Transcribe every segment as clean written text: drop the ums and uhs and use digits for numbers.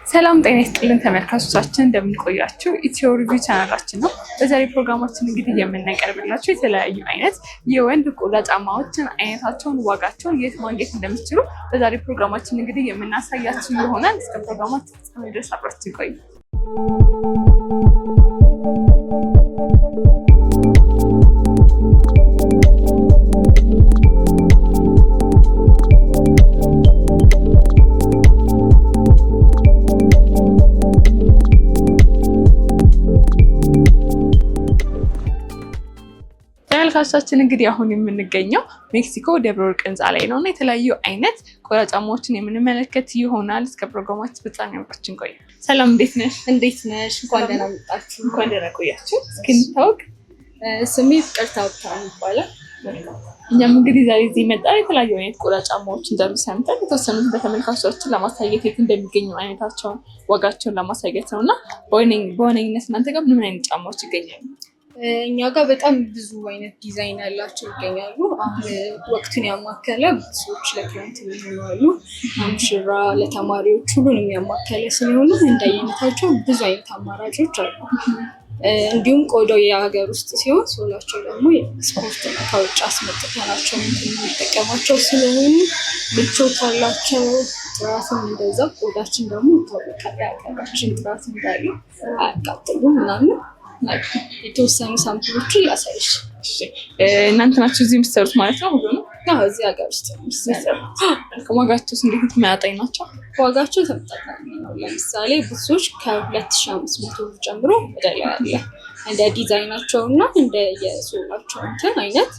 ሰላም ጤና ይስጥልን ተመልካቾቻችን፣ እንደምን ቆያችሁ? ኢትዮ ሪቪው ቻናላችን ነው። በዛሬ ፕሮግራማችን እንግዲህ የምናቀርብላችሁ የተለያዩ አይነት የወንድ ቆዳ ጫማዎችን አይነታቸውን፣ ዋጋቸውን፣ የት ማግኘት እንደምትችሉ በዛሬ ፕሮግራማችን እንግዲህ የምናሳያችሁ ይሆናል። እስከ ፕሮግራማችን ፍጻሜ ድረስ አብራችሁ ቆዩ። ተመልካቾቻችን እንግዲህ አሁን የምንገኘው ሜክሲኮ ደብረ ወርቅ ህንፃ ላይ ነው እና የተለያዩ አይነት ቆዳ ጫማዎችን የምንመለከት ይሆናል። እስከ ፕሮግራማችን ፍጻሜ አብራችን ቆዩ። ሰላም፣ እንዴት ነሽ? እንዴት ነሽ? እንኳን ደህና መጣችሁ። እንኳን ደህና ቆያችሁ። እስኪ እንታወቅ። ስሜ ፍቅርተ ሀብታሙ ይባላል። እኛም እንግዲህ ዛሬ እዚህ መጣ የተለያዩ አይነት ቆዳ ጫማዎች እንዳሉ ሰምተን የተወሰኑት በተመልካቾቻችን ለማሳየት የት እንደሚገኙ አይነታቸውን፣ ዋጋቸውን ለማሳየት ነው እና በዋነኝነት እናንተ ጋር ምን አይነት ጫማዎች ይገኛሉ? እኛ ጋር በጣም ብዙ አይነት ዲዛይን ያላቸው ይገኛሉ። አሁን ወቅቱን ያማከለ ብዙዎች ለክረምት የሚሆኑ አሉ። ሙሽራ፣ ለተማሪዎች ሁሉንም ያማከለ ስለሆነ እንዳይነታቸው ብዙ አይነት አማራጮች አሉ። እንዲሁም ቆዳው የሀገር ውስጥ ሲሆን ሶላቸው ደግሞ ስፖርት ከውጭ አስመጥተናቸው የሚጠቀማቸው ስለሆኑ ምቾት አላቸው። ጥራትም እንደዛ። ቆዳችን ደግሞ ይታወቃል የሀገራችን ጥራት እንዳለው አያቃጥሉም ምናምን። የተወሰኑ ሳምፕሎችን ላሳይሽ። እናንተ ናችሁ እዚህ የምትሰሩት ማለት ነው? ሁሉ እዚህ ሀገር ውስጥ የሚሰሩት። ዋጋቸውስ እንዴት ተመጣጣኝ ናቸው? ዋጋቸው ተመጣጣኝ ነው። ለምሳሌ ብዙዎች ከ2500 ብር ጀምሮ ወደ ላይ አለ። እንደ ዲዛይናቸው እና እንደ የሶላቸው እንትን አይነት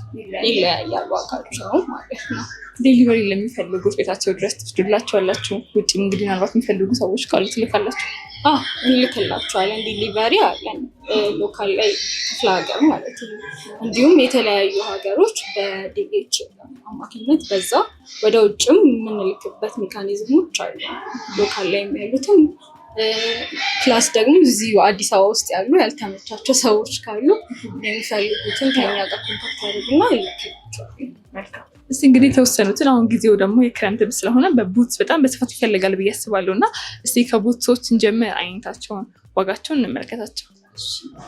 ይለያያል ዋጋቸው ማለት ነው። ዴሊቨሪ ለሚፈልጉት ቤታቸው ድረስ ትወስዱላቸዋላችሁ? ውጭ እንግዲህ ምናልባት የሚፈልጉ ሰዎች ካሉ ትልካላችሁ? እንልክላቸዋለን። ዲሊቨሪ አለን ሎካል ላይ ክፍለ ሀገር ማለት ነው። እንዲሁም የተለያዩ ሀገሮች በዲኤች አማካኝነት በዛ ወደ ውጭም የምንልክበት ሜካኒዝሞች አሉ። ሎካል ላይ የሚያሉትም ፕላስ ደግሞ እዚሁ አዲስ አበባ ውስጥ ያሉ ያልተመቻቸው ሰዎች ካሉ የሚፈልጉትን ከኛ ጋር ኮንታክት ያደርጉና ይልክላቸዋል። እስቲ እንግዲህ የተወሰኑትን፣ አሁን ጊዜው ደግሞ የክረምት ስለሆነ በቡትስ በጣም በስፋት ይፈልጋል ብዬ አስባለሁ እና እስቲ ከቡትሶች እንጀምር። አይነታቸውን፣ ዋጋቸውን እንመለከታቸው።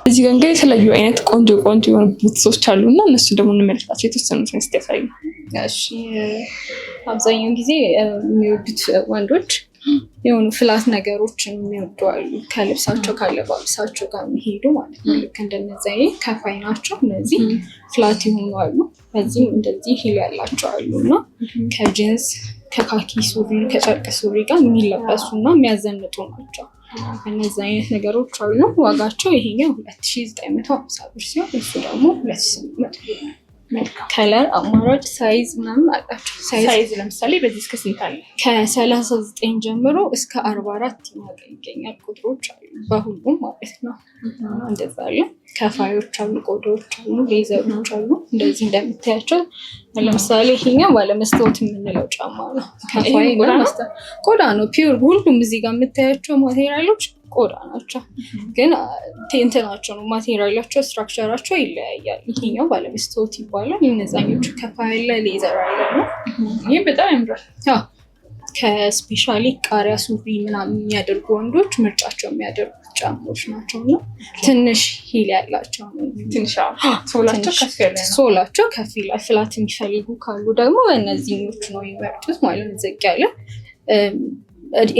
እዚህ ጋር እንግዲህ የተለያዩ አይነት ቆንጆ የሆኑ ቡትሶች አሉ እና እነሱ ደግሞ እንመለከታቸው። የተወሰኑትን እስቲ ያሳዩ። አብዛኛውን ጊዜ የሚወዱት ወንዶች የሆኑ ፍላት ነገሮችን የሚወዱ አሉ። ከልብሳቸው ካለባበሳቸው ጋር የሚሄዱ ማለት ነው። ልክ እንደነዚህ ከፋይ ናቸው። እነዚህ ፍላት የሆኑ አሉ። በዚህም እንደዚህ ሂል ያላቸው አሉ እና ከጂንስ ከካኪ ሱሪ ከጨርቅ ሱሪ ጋር የሚለበሱ እና የሚያዘንጡ ናቸው። እነዚህ አይነት ነገሮች አሉ። ዋጋቸው ይሄኛው 2950 ብር ሲሆን እሱ ደግሞ 2800 ብር ነው። ከለር አማራጭ ሳይዝ ምናምን አላቸው። ሳይዝ ለምሳሌ በዚህ እስከ ስንት አለ? ከ39 ጀምሮ እስከ 44 ይገኛል። ቁጥሮች አሉ በሁሉም ማለት ነው። እንደዛ አለ። ከፋዮች አሉ፣ ቆዳዎች አሉ፣ ሌዘሮች አሉ። እንደዚህ እንደምታያቸው ለምሳሌ ይሄኛው ባለመስታወት የምንለው ጫማ ነው። ከፋይ ቆዳ ነው ፒውር። ሁሉም እዚህ ጋር የምታያቸው ማቴሪያሎች ቆዳ ናቸው። ግን እንትናቸው ነው ማቴሪያላቸው፣ ስትራክቸራቸው ይለያያል። ይሄኛው ባለመስታወት ይባላል። እነዛኞቹ ከፋይ ላይ ሌዘር አለ ነው። ይሄ በጣም ያምራል። ከስፔሻሊ ቃሪያ ሱሪ ምናምን የሚያደርጉ ወንዶች ምርጫቸው የሚያደርጉት ጫማዎች ናቸው እና ትንሽ ሂል ያላቸው ሶላቸው ከፍ ይላል። ፍላት የሚፈልጉ ካሉ ደግሞ እነዚህኞቹ ነው የሚመርጡት ማለት ነው። ዝቅ ያለ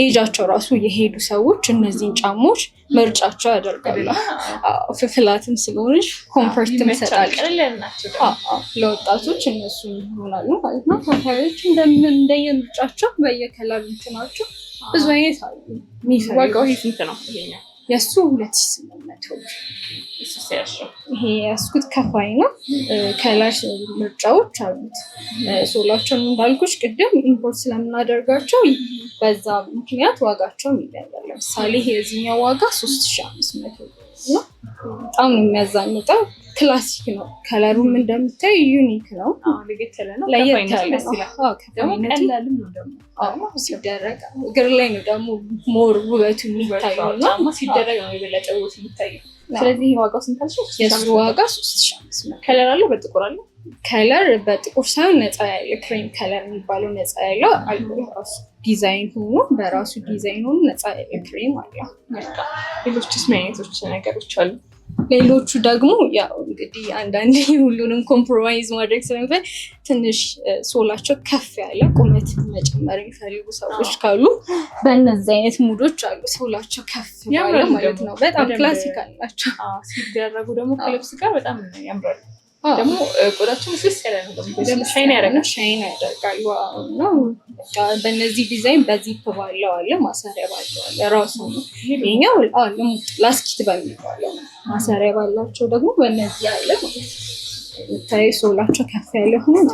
ኤጃቸው ራሱ የሄዱ ሰዎች እነዚህን ጫማዎች ምርጫቸው ያደርጋሉ። ፍላትም ስለሆነች ኮምፈርትም ይሰጣል። ለወጣቶች እነሱ ይሆናሉ ማለት ነው። ተማሪዎች እንደየምርጫቸው በየከለር እንትናቸው ብዙ አይነት አሉ። ዋጋው ስንት ነው? የእሱ 2800 ብር። ይሄ ያስኩት ከፋይ ነው። ከለር ምርጫዎች አሉት። ሶላቸውን እንዳልኩሽ ቅድም ኢምፖርት ስለምናደርጋቸው በዛ ምክንያት ዋጋቸውን ይለያል። ለምሳሌ የዚህኛው ዋጋ 3500 ብር ነው። በጣም ነው የሚያዛንጠው። ክላሲክ ነው። ከለሩም እንደምታይ ዩኒክ ነው። ለየት ያለ ነው። ለየት ያለ ነው። ቀላልም ነው ደግሞ ሲደረግ እግር ላይ ነው ደግሞ ሞር ውበቱ የሚታየው ነው። ሲደረግ ነው የበለጠ ውበት የሚታየው። ስለዚህ ዋጋው ስንት አልሽኝ? የሱ ዋጋ 3500። ከለር አለው? በጥቁር አለው? ከለር በጥቁር ሳይሆን ነፃ ያለ ክሬም ከለር የሚባለው ነፃ ያለው አለ። ራሱ ዲዛይን ሆኖ በራሱ ዲዛይን ሆኖ ነፃ ያለ ክሬም አለ። ሌሎችስ ምን አይነቶች ነገሮች አሉ? ሌሎቹ ደግሞ ያው እንግዲህ አንዳንዴ ሁሉንም ኮምፕሮማይዝ ማድረግ ስለምፈልግ ትንሽ ሶላቸው ከፍ ያለ ቁመት መጨመር የሚፈልጉ ሰዎች ካሉ በእነዚህ አይነት ሙዶች አሉ። ሶላቸው ከፍ ያለ ማለት ነው። በጣም ክላሲካል ናቸው። ሲደረጉ ደግሞ ከልብስ ጋር በጣም ያምራሉ። ደግሞ ቆዳቸው ስስ ያለ ነው። ደግሞ ሻይን ያደርጋል ነው። በእነዚህ ዲዛይን በዚፕ ባለው አለ፣ ማሰሪያ ባለው አለ ራሱ ነው። ይሄኛው ላስኪት በሚባለው ማሰሪያ ባላቸው ደግሞ በእነዚህ አለ ማለት ነው። ታይ ሶላቸው ከፍ ያለ ሆኖ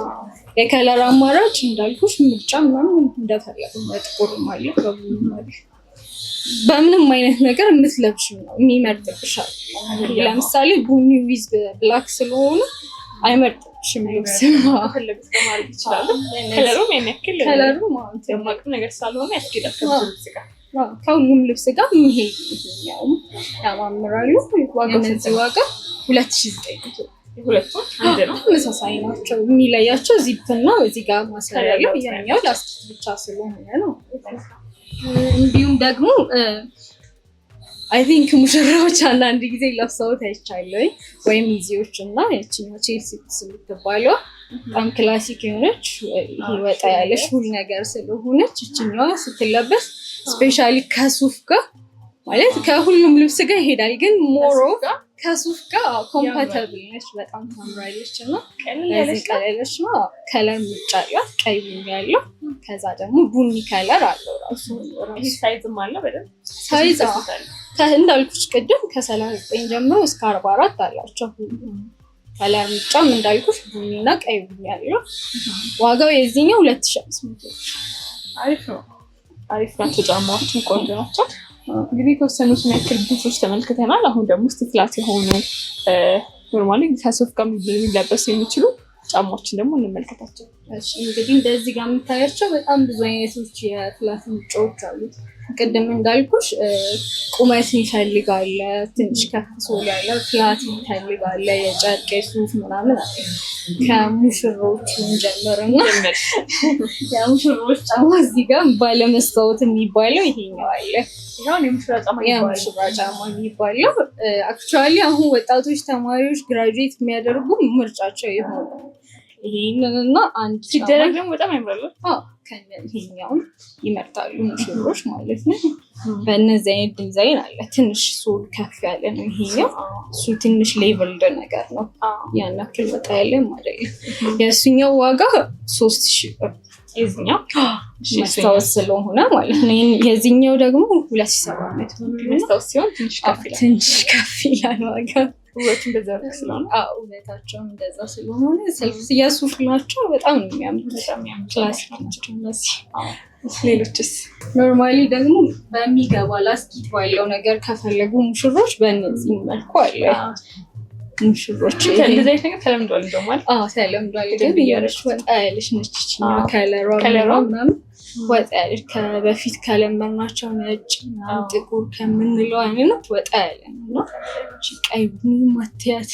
የከለር አማራጭ እንዳልኩሽ ምርጫ ምናምን እንደፈለጉ ጥቁርም አለ፣ በቡኒም አለ። በምንም አይነት ነገር የምትለብሽው ነው የሚመርጥብሻል። ለምሳሌ ቡኒ ዊዝ ብላክ ስለሆነ አይመርጥብሽም ልብስ ፈለግሽ ማድረግ ይችላል። ከለሩም የሚያክል ከለሩ ማለት ደማቅ ነገር ስላልሆነ ያስኬዳል ከልብስ ጋር ከሁሉም ልብስ ጋር የሚሄድ ይሄኛውም ያማምራሉ። የነዚህ ዋጋ 2900። ሁለቱም አንድ ነው፣ ተመሳሳይ ናቸው። የሚለያቸው ዚፕ እና እዚህ ጋር ማሰሪያ ያለው ያኛው ላስቲክ ብቻ ስለሆነ ነው። እንዲሁም ደግሞ አይ ቲንክ ሙሽራዎች አንዳንድ ጊዜ ለብሰውት አይቻለሁ ወይም ሚዜዎች እና ያቺኛው ቼልሲ የምትባለው በጣም ክላሲክ የሆነች ወጣ ያለች ሁሉ ነገር ስለሆነች እችኛዋ ስትለበስ ስፔሻሊ ከሱፍ ጋር ማለት ከሁሉም ልብስ ጋር ይሄዳል፣ ግን ሞሮ ከሱፍ ጋር ኮምፓተብል ነች። በጣም ታምራለች እና ለዚህ ቀለለች ነው። ከለር ምርጫ ያላት ቀይ ቡኒ ያለው ከዛ ደግሞ ቡኒ ከለር አለው ራሱ ሳይዝም አለው። በደንብ ሳይዝ እንዳልኩሽ ቅድም ከ39 ጀምሮ እስከ 44 አላቸው። ከለር ምርጫም እንዳልኩሽ ቡኒና ቀይ ቡኒ ያለው። ዋጋው የዚህኛው 2500። አሪፍ ነው። አሪፍ ናቸው። ጫማዎችም ቆንጆ ናቸው። እንግዲህ የተወሰኑትን ያክል ቡቶች ተመልክተናል። አሁን ደግሞ ፍላት የሆኑ ኖርማሊ ከሱፍ ጋር የሚለበሱ የሚችሉ ጫማዎችን ደግሞ እንመልከታቸው። እንግዲህ እንደዚህ ጋር የምታያቸው በጣም ብዙ አይነቶች የፍላት ምርጫዎች አሉት። ቅድም እንዳልኩሽ ቁመት ይፈልጋል፣ ትንሽ ከፍ ሶል ያለ ፍላት ይፈልጋል፣ የጨርቅ የሱፍ ምናምን አለ። ከሙሽሮቹ እንጀምርና የሙሽሮች ጫማ እዚህ ጋር ባለመስታወት የሚባለው ይሄኛው አለ። የሙሽራ ጫማ የሚባለው አክቹዋሊ አሁን ወጣቶች ተማሪዎች ግራጁዌት የሚያደርጉ ምርጫቸው የሆነ ይሄንንና አንድ ሲደረግ ደግሞ በጣም ያምራሉ። ይሄኛውን ይመርጣሉ ሙሽሮች ማለት ነው። በእነዚህ አይነት ዲዛይን አለ። ትንሽ ሶል ከፍ ያለ ነው ይሄኛው። እሱ ትንሽ ሌቭልድ ነገር ነው፣ ያን ያክል ወጣ ያለ ማለት ነው። የእሱኛው ዋጋ 3000 ብር። የዚህኛው መስታወት ስለሆነ ማለት ነው። የዚህኛው ደግሞ 2700 መስታወት ሲሆን ትንሽ ከፍ ይላል ዋጋ። ውበቱም በዛ ስለሆነ ውበታቸውም እንደዛ ስለሆነ የሱፍ ናቸው። በጣም ነው የሚያምሩት። ክላሲክ ናቸው እነዚህ። ሌሎችስ? ኖርማሊ ደግሞ በሚገባ ላስቲክ ባለው ነገር ከፈለጉ ሙሽሮች በእነዚህ መልኩ አለ። ሙሽሮች እንደዚህ አይነት ነገር ተለምዷል። እንደውም ተለምዷል፣ ግን እያለች ወጣ ያለች ነች። ከለሯ ምናምን ወጣ ያለች በፊት ከለመድናቸው ነጭ ጥቁር ከምንለው አይነት ወጣ ያለ ነው። ቀይ ቡኒ ማትያት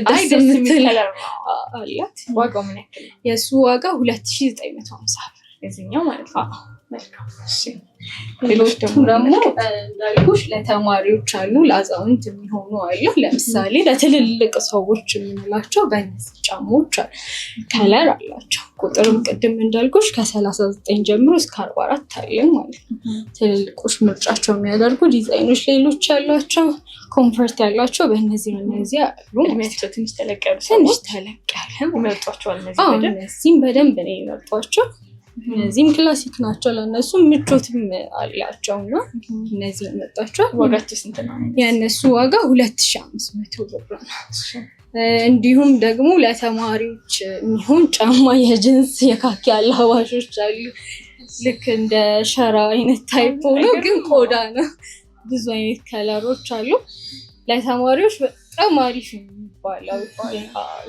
ደስ የምትል አላት። ዋጋው ምን ያክል? የእሱ ዋጋ 2950 ብር የዚህኛው ማለት ነው። ሌሎች ደግሞ እንዳልኩሽ ለተማሪዎች አሉ፣ ለአዛውንት የሚሆኑ አሉ። ለምሳሌ ለትልልቅ ሰዎች የምንላቸው በእነዚህ ጫማዎች አሉ። ከለር አላቸው። ቁጥርም ቅድም እንዳልኩሽ ከ39 ጀምሮ እስከ 44 አለን ማለት ነው። ትልልቆች ምርጫቸው የሚያደርጉ ዲዛይኖች ሌሎች ያሏቸው ኮምፈርት ያላቸው በእነዚህ አሉ። ትንሽ ተለቅ ያሉ ይመርጧቸዋል። እነዚህም በደንብ ነው ይመርጧቸው። እነዚህም ክላሲክ ናቸው፣ ለእነሱ ምቾትም አላቸው እና እነዚህ መጣቸው። ዋጋቸው ስንት ነው? የእነሱ ዋጋ 2500 ብር ነው። እንዲሁም ደግሞ ለተማሪዎች የሚሆን ጫማ የጅንስ የካኪ አላባሾች አሉ። ልክ እንደ ሸራ አይነት ታይፕ ሆኖ ግን ቆዳ ነው። ብዙ አይነት ከለሮች አሉ። ለተማሪዎች በጣም አሪፍ የሚባለው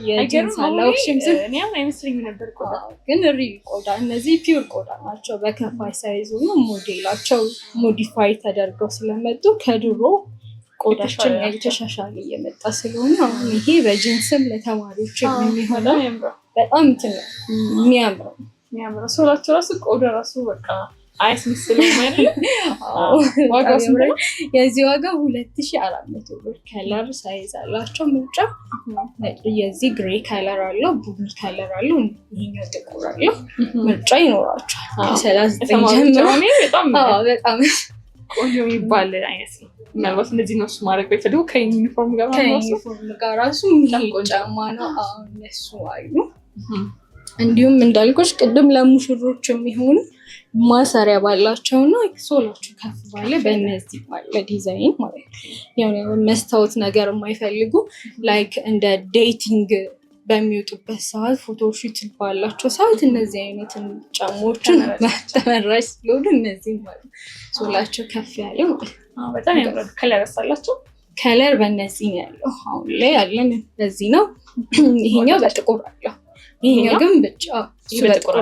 የጂንስ አላውሽም አይመስለኝም ነበር ቆዳ ግን ሪል ቆዳ እነዚህ ፒውር ቆዳ ናቸው። በከፋይ ሳይዙ ነው ሞዴላቸው ሞዲፋይ ተደርገው ስለመጡ ከድሮ ቆዳችን የተሻሻለ እየመጣ ስለሆነ አሁን ይሄ በጂንስም ለተማሪዎች የሚሆነው በጣም የሚያምረው ሶላቸው ራሱ ቆዳ ራሱ በቃ አይስመስልም ማለት ዋጋው ስንት? የዚህ ዋጋ 2400 ብር። ከለር ሳይዝ አላቸው ምርጫ። የዚህ ግሬ ከለር አለው፣ ቡኒ ከለር አለው፣ ይሄኛው ጥቁር አለው። ምርጫ ይኖራቸዋል። 39 ጀምሮ በጣም ቆንጆ የሚባል አይነት ነው። ምናልባት እንደዚህ ነው እሱ ማድረግ ቢፈልጉ ከዩኒፎርም ጋር ራሱ የሚሄድ ጫማ ነው። አሁን እነሱ አሉ። እንዲሁም እንዳልኩሽ ቅድም ለሙሽሮች የሚሆኑ ማሰሪያ ባላቸውና ሶላቸው ከፍ ባለ በእነዚህ ባለ ዲዛይን ማለት ነው። መስታወት ነገር የማይፈልጉ ላይክ እንደ ዴቲንግ በሚወጡበት ሰዓት ፎቶሹት ባላቸው ሰዓት እነዚህ አይነት ጫማዎችን ተመራጭ ስለሆኑ እነዚህ ማለት ሶላቸው ከፍ ያለ ማለት ነው። በጣም ያምራል። ከለር አላቸው። ከለር በእነዚህ ነው ያለው። አሁን ላይ ያለን በዚህ ነው። ይሄኛው በጥቁር አለው። ይሄኛው ግን ብቻ በጥቁር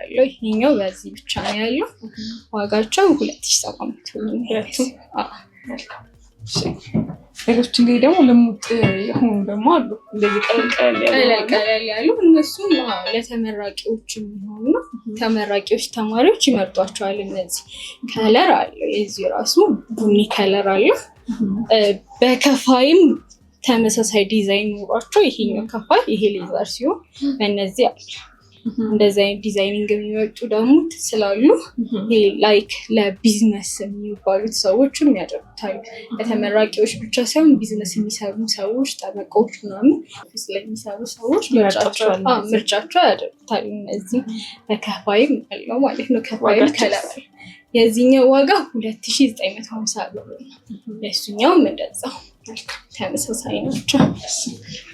አለው። ይሄኛው በዚህ ብቻ ነው ያለው። ዋጋቸው 2700 ነው። ሌሎች እንግዲህ ደግሞ ልሙጥ የሆኑ ደግሞ አሉ። እንደዚህ ቀለል ያሉ እነሱም ለተመራቂዎች የሚሆኑ ተመራቂዎች ተማሪዎች ይመርጧቸዋል። እነዚህ ከለር አለው። የዚህ ራሱ ቡኒ ከለር አለው። በከፋይም ተመሳሳይ ዲዛይን ኖሯቸው ይሄኛው ከፋይ ይሄ ሌዘር ሲሆን በእነዚህ አለ። እንደዚህ አይነት ዲዛይኒንግ የሚወጡ ደግሞ ስላሉ ላይክ ለቢዝነስ የሚባሉት ሰዎችም ያደርጉታል። ለተመራቂዎች ብቻ ሳይሆን ቢዝነስ የሚሰሩ ሰዎች፣ ጠበቆች ምናምን ስለሚሰሩ ሰዎች ምርጫቸው ያደርጉታል። እነዚህ በከፋይም ያለው ማለት ነው። ከፋይም ከለር የዚህኛው ዋጋ 2950 ብር ነው። የእሱኛውም እንደዛው ተመሳሳይ ናቸው።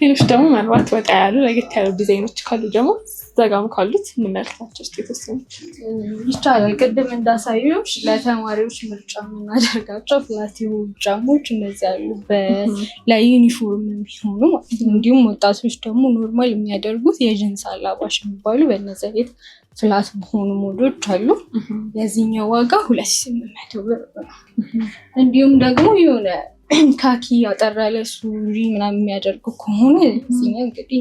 ሌሎች ደግሞ ምናልባት ወጣ ያሉ ለየት ያሉ ዲዛይኖች ካሉ ደግሞ ዘጋም ካሉት እንመልከታቸው ውስጥ የተወሰኑ ይቻላል። ቅድም እንዳሳዮች ለተማሪዎች ምርጫ የምናደርጋቸው ፍላቲው ጫሞች እነዚህ ያሉ ለዩኒፎርም የሚሆኑ ማለት ነው። እንዲሁም ወጣቶች ደግሞ ኖርማል የሚያደርጉት የጅንስ አላባሽ የሚባሉ በእነዚያ ቤት ፍላት በሆኑ ሞዶች አሉ። የዚህኛው ዋጋ 2800 ብር ነው። እንዲሁም ደግሞ የሆነ ካኪ ያጠራለ ሱሪ ምናምን የሚያደርጉ ከሆነ እዚህኛው እንግዲህ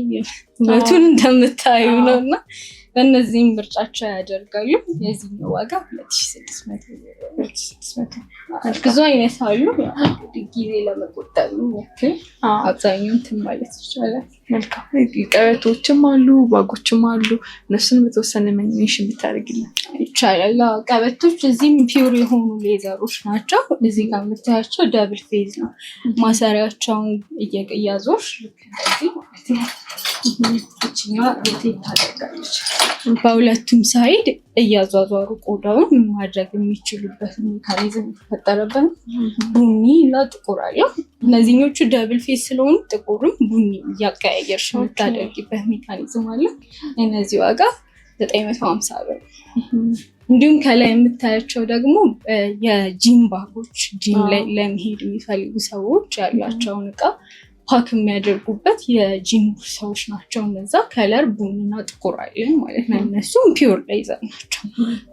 ውበቱን እንደምታዩ ነው እና በእነዚህም ምርጫቸው ያደርጋሉ። የዚህኛው ዋጋ 2600 ብር። ብዙ አይነት አሉ። ጊዜ ለመቆጠብ ያክል አብዛኛውን እንትን ማለት ይቻላል። መልካም። ቀበቶችም አሉ፣ ባጎችም አሉ። እነሱን በተወሰነ ሜንሽን ብታደርጊልን ይቻላል። ቀበቶች እዚህም ፒውር የሆኑ ሌዘሮች ናቸው። እዚህ ጋር የምታያቸው ደብል ፌዝ ነው። ማሰሪያቸውን እያዞርሽ ልክ እንደዚህ ማለት ነው። እችኛዋ ሮቴት ታደርጋለች። በሁለቱም ሳይድ እያዟዟሩ ቆዳውን ማድረግ የሚችሉበት ሜካኒዝም የተፈጠረበት ቡኒ እና ጥቁር አለው። እነዚህኞቹ ደብል ፌስ ስለሆኑ ጥቁርም ቡኒ እያቀያየርሽ የምታደርጊበት ሜካኒዝም አለ። እነዚህ ዋጋ 950 ብር። እንዲሁም ከላይ የምታያቸው ደግሞ የጂም ባጎች፣ ጂም ላይ ለመሄድ የሚፈልጉ ሰዎች ያላቸውን እቃ ፓክ የሚያደርጉበት የጂም ቦርሳዎች ናቸው። እነዛ ከለር ቡኒና ጥቁር አለን ማለት ነው። እነሱም ፒውር ሌዘር ናቸው።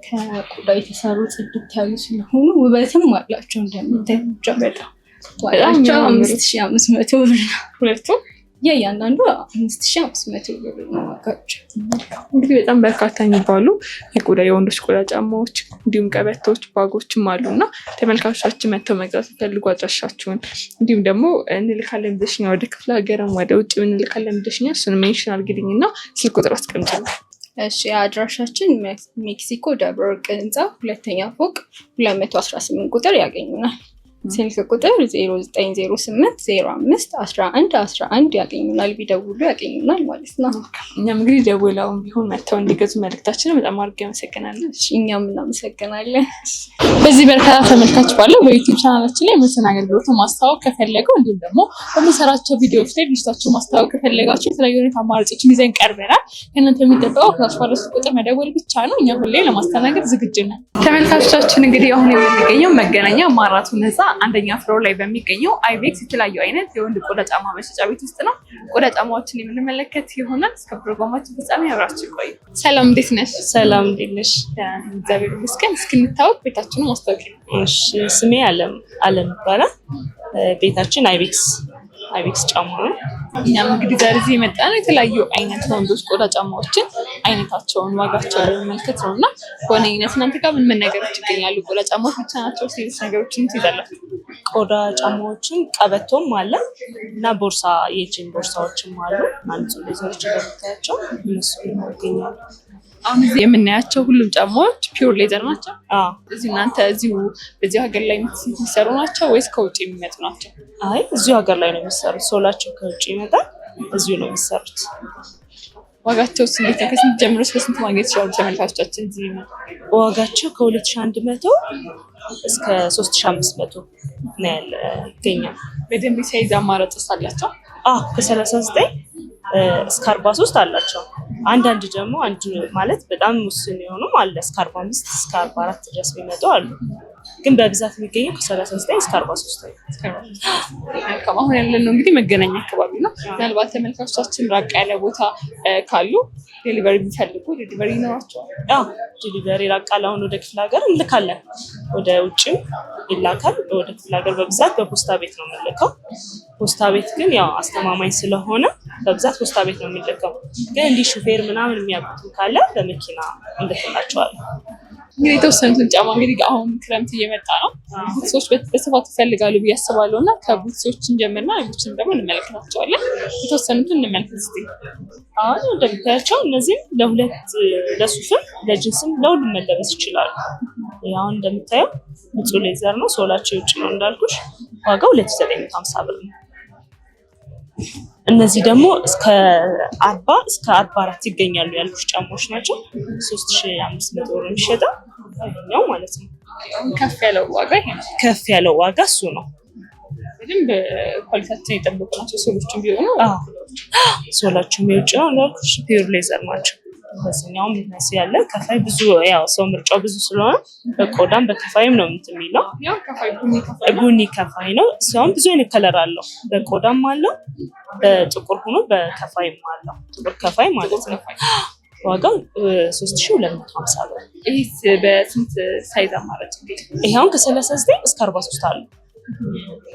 ከቆዳ የተሰሩ ጽድት ያሉ ስለሆኑ ውበትም አላቸው። እንደምታያቸው በጣም ዋጋቸው 5500 ብር ነው። ሁለቱም የእያንዳንዱ 5500 ብር ነው ዋጋቸው። እንግዲህ በጣም በርካታ የሚባሉ የቆዳ የወንዶች ቆዳ ጫማዎች እንዲሁም ቀበቶች፣ ባጎችም አሉ እና ተመልካቾቻችን መጥተው መግዛት ፈልጉ አድራሻችሁን እንዲሁም ደግሞ እንልካለን ብለሽኛ ወደ ክፍለ ሀገርም ወደ ውጭ እንልካለን ብለሽኛ እሱን ሜንሽን አድርጊልኝ እና ስልክ ቁጥር አስቀምጪልኝ። እሺ፣ አድራሻችን ሜክሲኮ ደብረ ወርቅ ህንፃ 2ኛ ፎቅ 218 ቁጥር ያገኙናል። ስልክ ቁጥር 0908051111 ያገኙናል። ቢደውሉ ያገኙናል ማለት ነው። እኛም እንግዲህ ደውለውም ቢሆን መጥተው እንዲገዙ መልዕክታችንን በጣም አድርጌ አመሰግናለን። እኛም እናመሰግናለን። በዚህ በርካታ ተመልካች ባለው በዩቲዩብ ቻናላችን ላይ የምርትን አገልግሎት ማስታወቅ ከፈለገው እንዲሁም ደግሞ በምንሰራቸው ቪዲዮዎች ላይ ድርጅታቸው ማስታወቅ ከፈለጋቸው የተለያዩ አይነት አማራጮችን ይዘን ቀርበናል። ከእናንተ የሚጠበቀው ከታች ባለው ቁጥር መደወል ብቻ ነው። እኛ ሁሌ ለማስተናገድ ዝግጁ ነን። ተመልካቾቻችን እንግዲህ አሁን የምንገኘው መገናኛ ማራቶን ህንፃ አንደኛ ፍሎር ላይ በሚገኘው አይቤክስ የተለያዩ አይነት የወንድ ቆዳ ጫማ መሸጫ ቤት ውስጥ ነው። ቆዳ ጫማዎችን የምንመለከት ይሆናል። እስከ ፕሮግራማችን ፍጻሜ አብራችሁ ቆዩ። ሰላም፣ እንዴት ነሽ? ሰላም፣ እንዴት ነሽ? እግዚአብሔር ይመስገን። እስኪ እንታወቅ፣ ቤታችንን ማስታወቂ ነው። እሺ፣ ስሜ አለም ይባላል። ቤታችን አይቤክስ ጫማ ነው። እኛም እንግዲህ ዛሬ እዚህ የመጣ ነው የተለያዩ አይነት ወንዶች ቆዳ ጫማዎችን አይነታቸውን፣ ዋጋቸውን ለመመልከት ነው እና በዋነኝነት እናንተ ጋር ምን ነገሮች ይገኛሉ? ቆዳ ጫማዎች ብቻ ናቸው? ሌሎች ነገሮችን ትይዛላችሁ? ቆዳ ጫማዎችን ቀበቶም አለ እና ቦርሳ፣ የጂን ቦርሳዎችም አሉ። አንዱ ሌዘሮች እንደምታያቸው እነሱ ይገኛሉ። አሁን እዚህ የምናያቸው ሁሉም ጫማዎች ፒውር ሌዘር ናቸው? እዚህ እናንተ በዚህ ሀገር ላይ የሚሰሩ ናቸው ወይስ ከውጭ የሚመጡ ናቸው? አይ እዚሁ ሀገር ላይ ነው የሚሰሩት። ሶላቸው ከውጭ ይመጣል፣ እዚሁ ነው የሚሰሩት። ዋጋቸው እንዴት ነው? ከስንት ጀምሮ እስከ ስንት ማግኘት ይችላሉ ተመልካቾቻችን? እዚህ ዋጋቸው ከ2100 እስከ 3500 ነው ያለ ይገኛል። በደንብ ሳይዝ አማራጭ አላቸው? ከ39 እስከ 43 አላቸው። አንዳንድ ደግሞ ማለት በጣም ውስን የሆኑም አለ እስከ 45 እስከ 44 ድረስ የሚመጡ አሉ። ግን በብዛት የሚገኘው ከ39 እስከ 43 ነው። አሁን ያለነው እንግዲህ መገናኛ አካባቢ ነው። ምናልባት ተመልካቾቻችን ራቅ ያለ ቦታ ካሉ ዴሊቨሪ የሚፈልጉ ዴሊቨሪ ይኖራቸዋል? ዴሊቨሪ ራቅ ያለ አሁን ወደ ክፍለ ሀገር እንልካለን፣ ወደ ውጭም ይላካል። ወደ ክፍለ ሀገር በብዛት በፖስታ ቤት ነው የምንልከው። ፖስታ ቤት ግን ያው አስተማማኝ ስለሆነ በብዛት ፖስታ ቤት ነው የሚልከው። ግን እንዲህ ሹፌር ምናምን የሚያውቁት ካለ በመኪና እንልክላቸዋለን። እንግዲህ የተወሰኑትን ጫማ እንግዲህ አሁን ክረምት እየመጣ ነው፣ ቡትሶች በስፋት ይፈልጋሉ ብዬ አስባለሁ እና ከቡትሶች እንጀምርና ሌሎችን ደግሞ እንመለከታቸዋለን። የተወሰኑትን እንመልከት እስኪ። አሁን እንደምታያቸው እነዚህም ለሱፍም ለጅንስም ለሁሉም መለበስ ይችላሉ። አሁን እንደምታየው ንጹህ ሌዘር ነው፣ ሶላቸው የውጭ ነው እንዳልኩሽ። ዋጋው 2950 ብር ነው። እነዚህ ደግሞ እስከ 40 እስከ 44 ይገኛሉ ያልኩሽ ጫማዎች ናቸው። 3500 ብር የሚሸጠው ይሄኛው ማለት ነው። ከፍ ያለው ዋጋ ይሄ ነው። ከፍ ያለው ዋጋ እሱ ነው። በደንብ ኳሊቲያቸውን የጠበቁ ናቸው። ሶሎቹም ቢሆኑ ሶላቸውም የውጭ ነው እንዳልኩሽ፣ ፒውር ሌዘር ናቸው። በዚህኛውም እነዚህ ያለ ከፋይ ብዙ ያው ሰው ምርጫው ብዙ ስለሆነ በቆዳም በከፋይም ነው የሚለው። ቡኒ ከፋይ ነው። ሰውም ብዙ አይነት ከለር አለው። በቆዳም አለው፣ በጥቁር ሆኖ በከፋይም አለው። ጥቁር ከፋይ ማለት ነው። ዋጋው 3250 ብር። ይሄስ በስንት ሳይዝ አማራጭ? ይሄውን ከ39 እስከ 43 አሉ።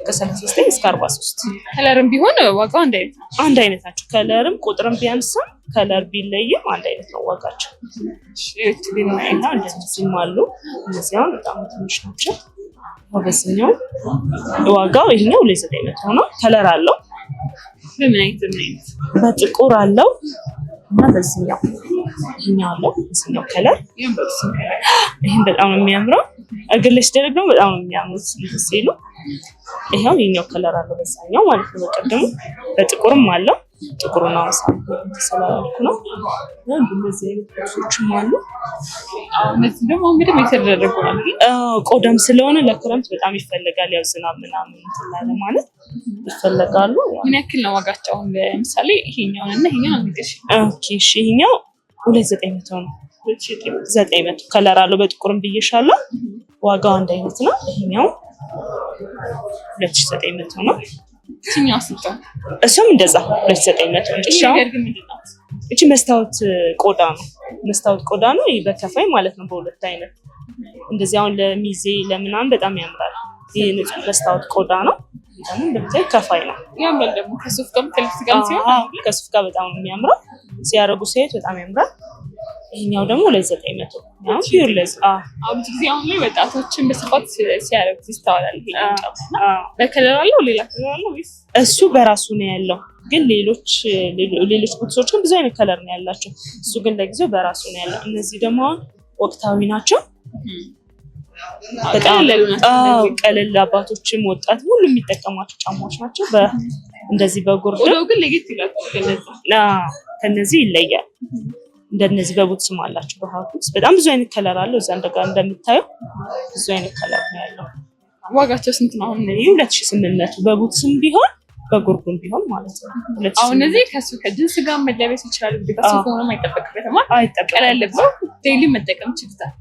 ከ39 እስከ 43 ከለርም ቢሆን ዋጋው አንድ አይነት ናቸው። ከለርም ቁጥርም ቢያንስም ከለር ቢለይም አንድ አይነት ነው ዋጋቸው። እንደዚህም አሉ። እነዚህ አሁን በጣም ትንሽ ናቸው። በዚህኛው ዋጋው ይሄኛው 2900 ነው። ከለር አለው። በምን አይነት? በጥቁር አለው እና በዚህኛው ይሄኛው አለው። በዚህኛው ከለር ይሄን በጣም ነው የሚያምረው። እግር ላይ ሲደረግ ደግሞ በጣም ነው የሚያምሩት ሲሉ። ይሄው የኛው ከለር አለው በዛኛው ማለት ነው። በቀደሙ በጥቁርም አለው። ጥቁሩና ወሳም ተሰላልኩ ነው። እንደዚህ አይነት ልብሶችም አሉ። እነዚህ ደግሞ እንግዲህ የተደረጉ ነው። ቆዳም ስለሆነ ለክረምት በጣም ይፈልጋል። ያው ዝናብ ምናምን እንትን ማለት ይፈልጋሉ። ምን ያክል ነው ዋጋቸው? ለምሳሌ ይሄኛውን እና ይሄኛውን አንገሽ። እሺ፣ ይሄኛው 2900 ነው። 900 ከለር አለው። በጥቁርም ብዬሻለሁ። ዋጋው አንድ አይነት ነው። ይሄኛው 2900 ነው። እኛው ስንት? እሱም እንደዛ 2900 ነው። እቺ መስታወት ቆዳ ነው። መስታወት ቆዳ ነው። ይሄ በከፋይ ማለት ነው። በሁለት አይነት እንደዚህ አሁን ለሚዜ ለምናምን በጣም ያምራል። ይሄ ንጹህ መስታወት ቆዳ ነው። ደግሞ እንደምታይ ከፋይ ነው። ያምራል ደግሞ ከሱፍ ጋር ከልብስ ጋር ሲሆን ከሱፍ ጋር በጣም የሚያምረው ሲያረጉ ሴት በጣም ያምራል። ይሄኛው ደግሞ 2900 ነው። ፒውር ሌዝ ብዙ ጊዜ አሁን ላይ ወጣቶችን በስፋት ሲያረጉ ይስተዋላል። በከለር አለው ሌላ ከለር አለው ወይስ? እሱ በራሱ ነው ያለው። ግን ሌሎች ቡትሶች ግን ብዙ አይነት ከለር ነው ያላቸው። እሱ ግን ለጊዜው በራሱ ነው ያለው። እነዚህ ደግሞ ወቅታዊ ናቸው። በጣም ቀለል አባቶችም ወጣት ሁሉ የሚጠቀሟቸው ጫማዎች ናቸው። እንደዚህ በጉርድ ወደው ግን ለጌት ይላል። ከነዚህ ይለያል። እንደነዚህ በቡትስም አላቸው። በሃፉስ በጣም ብዙ አይነት ከለር አለው። እዛ እንደምታየው ብዙ አይነት ከለር ነው ያለው። ዋጋቸው ስንት ነው? አሁን 2800 በቡትስም ቢሆን በጉርጉም ቢሆን ማለት ነው። አሁን እነዚህ ከሱ ከጅንስ ጋር መለበስ ይችላል። ግዴታ ሱፍ ሆኖ አይጠበቅበትም። ቀለል ብሎ ዴይሊ መጠቀም ይችላል።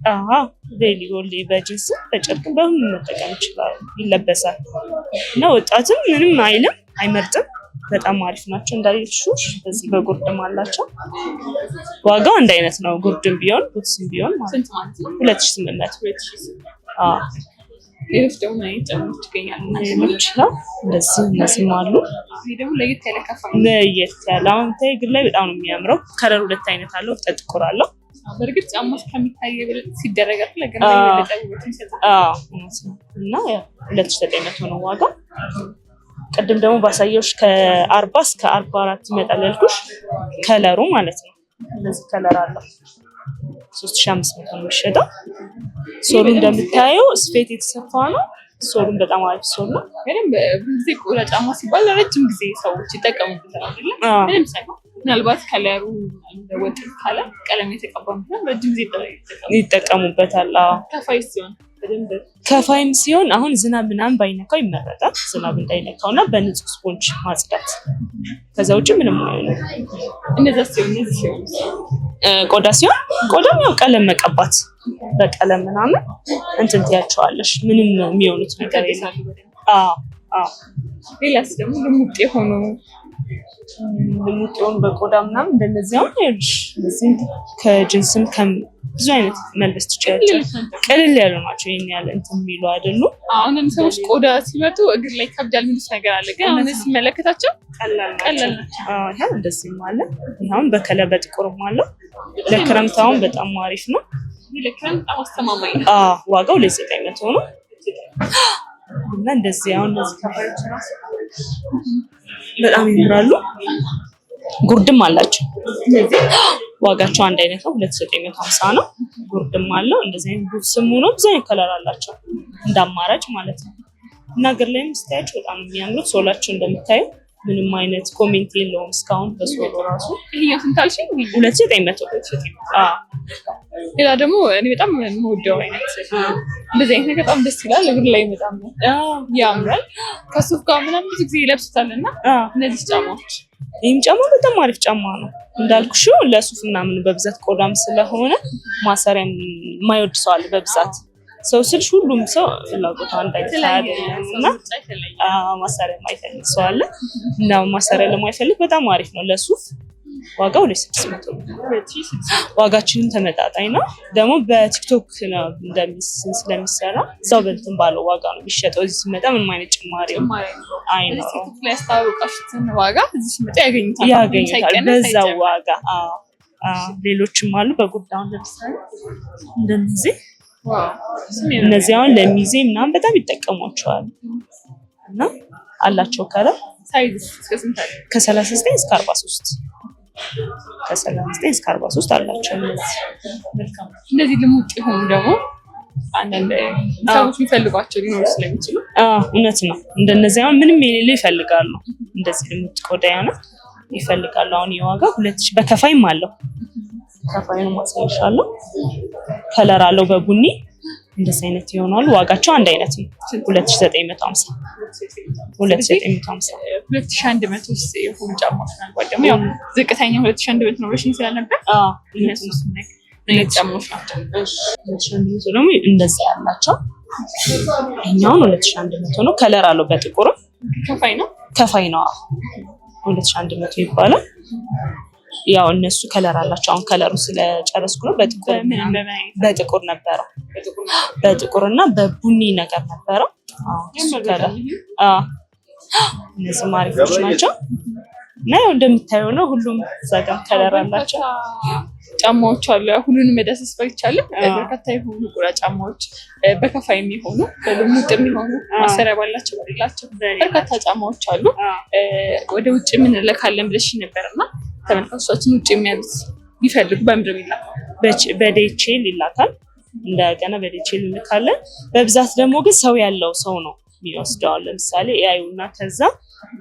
ዴይሊ ወሊ በጅንስ በጨርቅ በምን መጠቀም ይችላል፣ ይለበሳል እና ወጣትም ምንም አይልም አይመርጥም። በጣም አሪፍ ናቸው እንዳልሽሽ። በዚህ በጉርድም አላቸው። ዋጋው አንድ አይነት ነው። ጉርድም ቢሆን ቡትስም ቢሆን ማለት ነው 2800። ሌሎች ደግሞ ጫማዎች ይገኛሉ። እንደዚህ እነዚህም አሉ። ይሄ ደግሞ ለየት ያለ አሁን እግር ላይ በጣም ነው የሚያምረው። ከለር ሁለት አይነት አለው፣ ጥቁር አለው። በእርግጥ ጫማ ከሚታይ ሲደረጋት ለገና ለጠውበት ይሰጣል። እና 2900 ነው ዋጋ። ቅድም ደግሞ ባሳየውሽ ከ40 እስከ 44 ይመጣል ያልኩሽ ከለሩ ማለት ነው። እንደዚህ ከለር አለው 3500 ነው የሚሸጠው። ሶሉ እንደምታየው ስፌት የተሰፋ ነው። ሶሉን በጣም አሪፍ ሶል ነው። ብዙ ጊዜ ቆዳ ጫማ ሲባል ለረጅም ጊዜ ሰዎች ይጠቀሙበታል አይደል? ምንም ሳይሆን ምናልባት ከለሩ ወጥ ካለ ቀለም የተቀባ ምናምን ረጅም ጊዜ ይጠቀሙበታል። ከፋይም ሲሆን አሁን ዝናብ ምናምን ባይነካው ይመረጣል። ዝናብ እንዳይነካው እና በንጹህ ስፖንጅ ማጽዳት። ከዛ ውጭ ምንም አይሆንም። እነዚህ ሲሆን ቆዳ ሲሆን ቆዳም ያው ቀለም መቀባት በቀለም ምናምን እንትን ትያቸዋለሽ። ምንም የሚሆኑት ነገር የለም። ሌላስ ደግሞ ልሙጥ የሆኑ በቆዳ ምናምን እንደነዚህ አሁን ይኸውልሽ፣ እነዚህ ከጅንስም ብዙ አይነት መልበስ ትችላለሽ። ቀለል ያሉ ናቸው። ይሄን ያለ እንትን የሚሉ አይደሉም። አሁን ሰዎች ቆዳ ሲመጡ እግር ላይ ከብዳል የሚሉት ነገር አለ፣ ግን አሁን ሲመለከታቸው ቀላል ናቸው። ይሄ እንደዚህም አለ። ይሄውን በከለር በጥቁርም አለ። ለክረምት አሁን በጣም አሪፍ ነው። ለክረምት በጣም አስተማማኝ ነው። ዋጋው 900 ነው። እና እንደዚህ አሁን እነዚህ ከፋዮች ራሱ በጣም ይምራሉ። ጉርድም አላቸው። ዋጋቸው አንድ አይነት ነው፣ 2950 ነው። ጉርድም አለው። እንደዚህ አይነት ቡትስም ሆኖ ብዙ አይነት ከለር አላቸው እንዳማራጭ ማለት ነው። እና እግር ላይም ስታያቸው በጣም የሚያምሩት። ሶላቸው እንደምታዩ ምንም አይነት ኮሜንት የለውም እስካሁን በሶሉ ራሱ። ይሄኛው ስንት አልሽኝ? 2900። ሌላ ደግሞ እኔ በጣም የምወደው አይነት እንደዚህ አይነት ነገር በጣም ደስ ይላል። እግር ላይ በጣም ያምራል። ከሱፍ ጋር ምናምን ብዙ ጊዜ ይለብሱታል እና እነዚህ ጫማዎች ይህም ጫማ በጣም አሪፍ ጫማ ነው እንዳልኩሽ። ለሱፍ ምናምን በብዛት ቆዳም ስለሆነ ማሰሪያ የማይወድ ሰው አለ በብዛት። ሰው ስልሽ ሁሉም ሰው ፍላጎቱ አንድ አይነት አይደለም እና ማሰሪያ የማይፈልግ ሰው አለ እና ማሰሪያ ለማይፈልግ በጣም አሪፍ ነው ለሱፍ። ዋጋው 2600 ነው። ዋጋችንን ተመጣጣኝ ነው። ደግሞ በቲክቶክ ስለሚሰራ እዛው በእንትን ባለው ዋጋ ነው የሚሸጠው። እዚህ ሲመጣ ምንም አይነት ጭማሪ አይኖርም። ቲክቶክ ላይ ያስተዋወቃችሁትን ዋጋ እዚህ ሲመጣ ያገኙታል በዛው ዋጋ። ሌሎችም አሉ በጉዳዩ ለምሳሌ እንደነዚህ እነዚህ አሁን ለሚዜ ምናምን በጣም ይጠቀሟቸዋል እና አላቸው ከለር ሳይዝ ከ39 እስከ 43 አላቸው። እነዚህ ልሙጥ የሆኑ ደግሞ አንዳንድ ሰዎች የሚፈልጓቸው ሊኖሩ ስለሚችሉ እውነት ነው። እንደነዚህ አሁን ምንም የሌለው ይፈልጋሉ። እንደዚህ ልሙጥ ቆዳ ያነ ይፈልጋሉ። አሁን የዋጋ 2000 በከፋይም አለው። ከፋይኑ ማሳይሻለሁ። ከለር አለው በቡኒ እንደዚህ አይነት ይሆናሉ። ዋጋቸው አንድ አይነት ነው 2950 2100 የሆኑ ጫማዎች ናቸው። ደግሞ ያው ዝቅተኛ 2100 ነው በሽን ስለነበር እነሱ ጫማዎች ናቸው። 2100 ደግሞ እንደዚህ ያላቸው እኛውን 2100 ነው። ከለር አለው በጥቁር ከፋይ ነው 2100 ይባላል። ያው እነሱ ከለር አላቸው። አሁን ከለሩ ስለጨረስኩ ነው። በጥቁር ነበረው። በጥቁርና በቡኒ ነገር ነበረው። እነዚህ ማሪፎች ናቸው እና ያው እንደምታየው ነው። ሁሉም እዛ ጋር ከለር አላቸው። ጫማዎች አሉ። ሁሉንም መዳሰስ ባይቻልም በርካታ የሆኑ ቆዳ ጫማዎች በከፋይ የሚሆኑ በልሙጥ የሚሆኑ ማሰሪያ ባላቸው በሌላቸው በርካታ ጫማዎች አሉ። ወደ ውጭ ምን ልካለን ብለሽ ነበርና ተመልካቾቻችን ውጭ የሚያሉት ቢፈልጉ በምድር ይላካል። በዴቼል ይላካል። እንደገና በዴቼል እንልካለን። በብዛት ደግሞ ግን ሰው ያለው ሰው ነው የሚወስደው። ለምሳሌ ያዩና ከዛ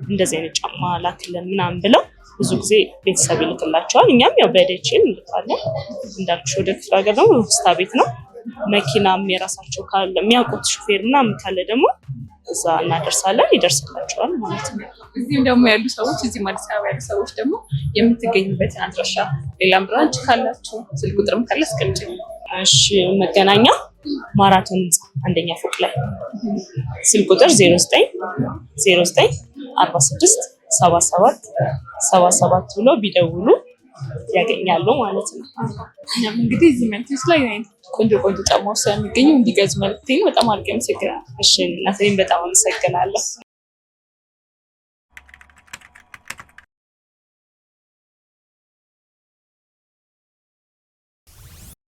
እንደዚህ አይነት ጫማ ላክልን ምናምን ብለው ብዙ ጊዜ ቤተሰብ ይልክላቸዋል። እኛም ያው በዴቼል እንልካለን። እንዳልኩሽ ወደ ክፍለ ሀገር ደግሞ ውስታ ቤት ነው። መኪናም የራሳቸው ካለ የሚያውቁት ሹፌር ምናምን ካለ ደግሞ እዛ እናደርሳለን፣ ይደርስላቸዋል ማለት ነው። እዚህም ደግሞ ያሉ ሰዎች እዚህም አዲስ አበባ ያሉ ሰዎች ደግሞ የምትገኙበትን አድራሻ ሌላም ብራንች ካላችሁ ስልክ ቁጥርም ካለ አስቀምጪ። እሺ መገናኛ ማራቶን ህንፃ አንደኛ ፎቅ ላይ ስልክ ቁጥር 09 46 77 77 ብሎ ቢደውሉ ያገኛሉ ማለት ነው። እኛም እንግዲህ እዚህ ሜንፊስ ላይ ቆንጆ ቆንጆ ጫማዎች ስለሚገኙ እንዲገዙ መልክቴን በጣም አድርጌ አመሰግናለሁ። እሺ እናቴን በጣም አመሰግናለሁ።